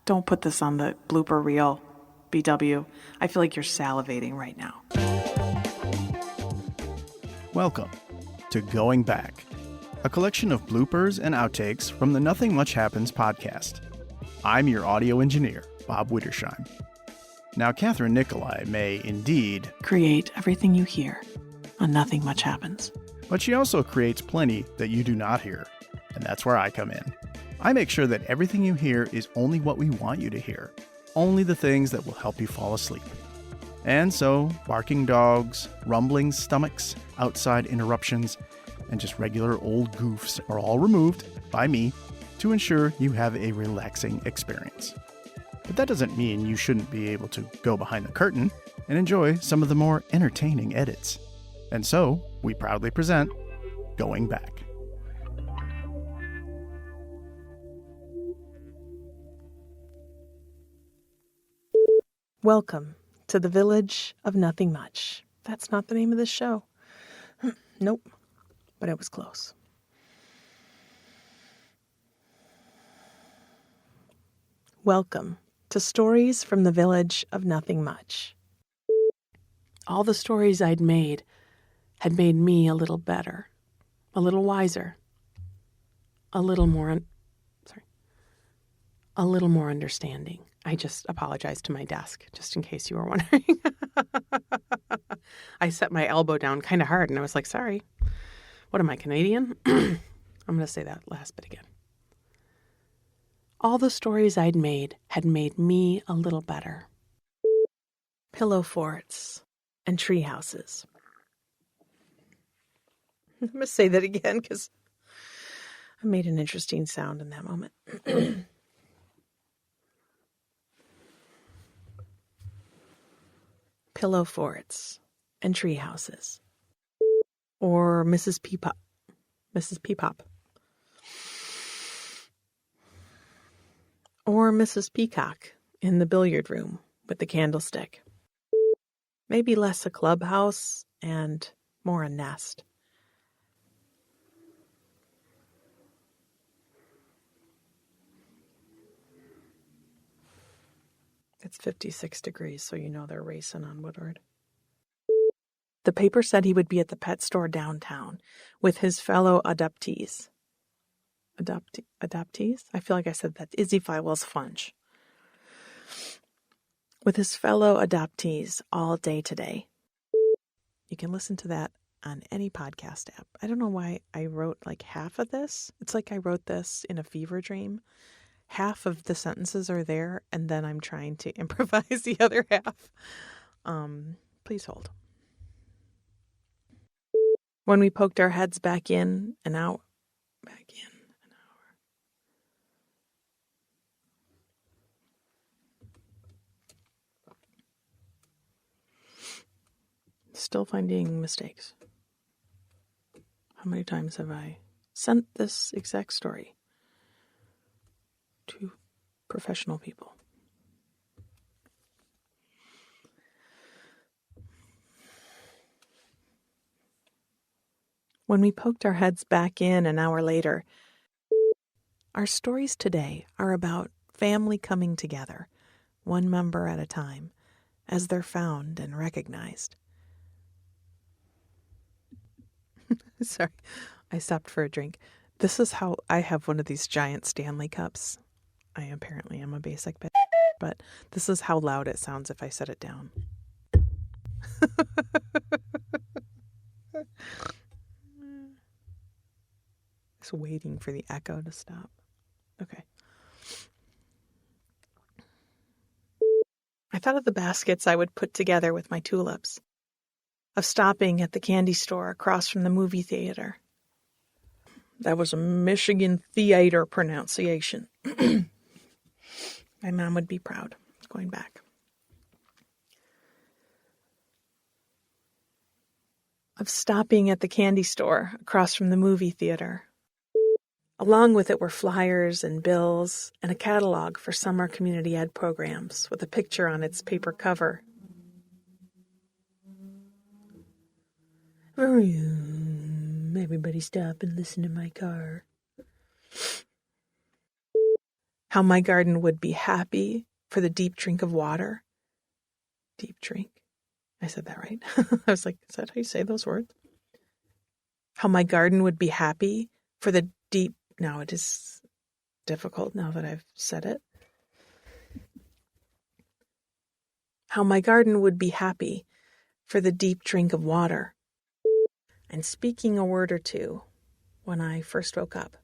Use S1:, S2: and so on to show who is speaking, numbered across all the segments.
S1: Don't put this on the blooper reel, BW. I feel like you're salivating right now.
S2: Welcome to Going Back, a collection of bloopers and outtakes from the Nothing Much Happens podcast. I'm your audio engineer, Bob Wittersheim. Now, Kathryn Nicolai may indeed
S1: create everything you hear on Nothing Much Happens.
S2: But she also creates plenty that you do not hear, and that's where I come in. I make sure that everything you hear is only what we want you to hear, only the things that will help you fall asleep. And so, barking dogs, rumbling stomachs, outside interruptions, and just regular old goofs are all removed by me to ensure you have a relaxing experience. But that doesn't mean you shouldn't be able to go behind the curtain and enjoy some of the more entertaining edits. And so, we proudly present Going Back.
S1: Welcome to the village of Nothing Much. That's not the name of this show. Nope, but it was close. Welcome to Stories from the Village of Nothing Much. All the stories I'd made had made me a little better, a little wiser, a little more understanding. I just apologized to my desk, just in case you were wondering. I set my elbow down kind of hard, and I was like, sorry. What am I, Canadian? I'm going to say that last bit again. All the stories I'd made had made me a little better. Pillow forts and tree houses. I'm going to say that again because I made an interesting sound in that moment. Pillow forts and tree houses. Or Mrs. Peepop. Or Mrs. Peacock in the billiard room with the candlestick. Maybe less a clubhouse and more a nest. It's 56 degrees, so you know they're racing on Woodward. The paper said he would be at the pet store downtown with his fellow adoptees. Adoptees? I feel like I said that. Izzy Fywell's Funge. With his fellow adoptees all day today. You can listen to that on any podcast app. I don't know why I wrote like half of this. It's like I wrote this in a fever dream. Half of the sentences are there, and then I'm trying to improvise the other half. Please hold. When we poked our heads back in an hour. Still finding mistakes. How many times have I sent this exact story to professional people? When we poked our heads back in an hour later, our stories today are about family coming together, one member at a time, as they're found and recognized. Sorry, I stopped for a drink. This is how I have one of these giant Stanley cups. I apparently am a basic bitch, but this is how loud it sounds if I set it down. Just waiting for the echo to stop. Okay. I thought of the baskets I would put together with my tulips, of stopping at the candy store across from the movie theater. That was a Michigan theater pronunciation. My mom would be proud. Going back. Of stopping at the candy store across from the movie theater. Along with it were flyers and bills and a catalog for summer community ed programs with a picture on its paper cover. Everybody stop and listen to my car. How my garden would be happy for the deep drink of water. Deep drink. I said that right. I was like, is that how you say those words? How my garden would be happy for the deep. Now it is difficult now that I've said it. How my garden would be happy for the deep drink of water. And speaking a word or two when I first woke up.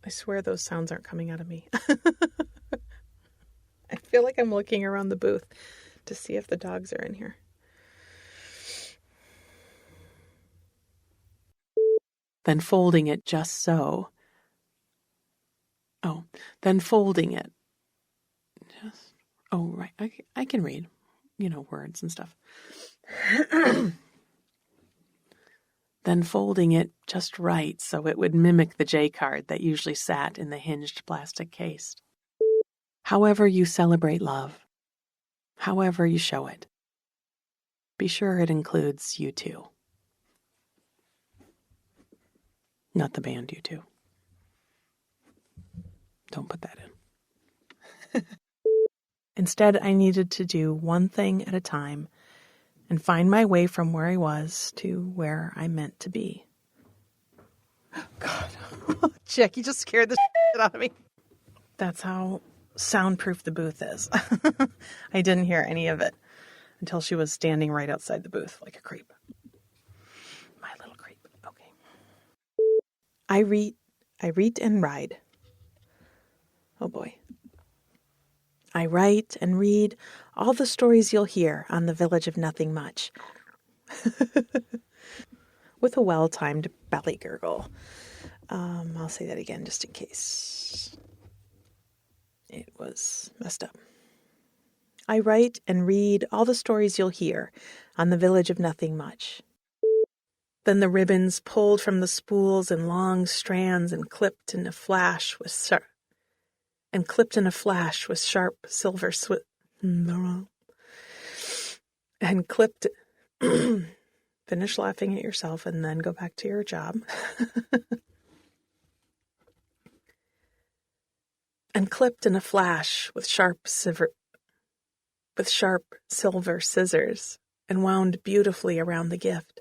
S1: I swear those sounds aren't coming out of me. I feel like I'm looking around the booth to see if the dogs are in here. Then folding it just so. Oh, then folding it. Just, oh, right. I can read, words and stuff. Then folding it just right so it would mimic the J card that usually sat in the hinged plastic case. However you celebrate love, however you show it, be sure it includes you too. Not the band U2. Don't put that in. Instead, I needed to do one thing at a time and find my way from where I was to where I meant to be. God. Jack, you just scared the shit out of me. That's how soundproof the booth is. I didn't hear any of it until she was standing right outside the booth like a creep. My little creep. Okay. I read and ride. Oh boy. I write and read all the stories you'll hear on the Village of Nothing Much. With a well-timed belly gurgle. I'll say that again just in case it was messed up. I write and read all the stories you'll hear on the Village of Nothing Much. Then the ribbons pulled from the spools in long strands and clipped in a flash with sharp silver and clipped. Finish laughing at yourself and then go back to your job. And clipped in a flash with sharp silver scissors and wound beautifully around the gift.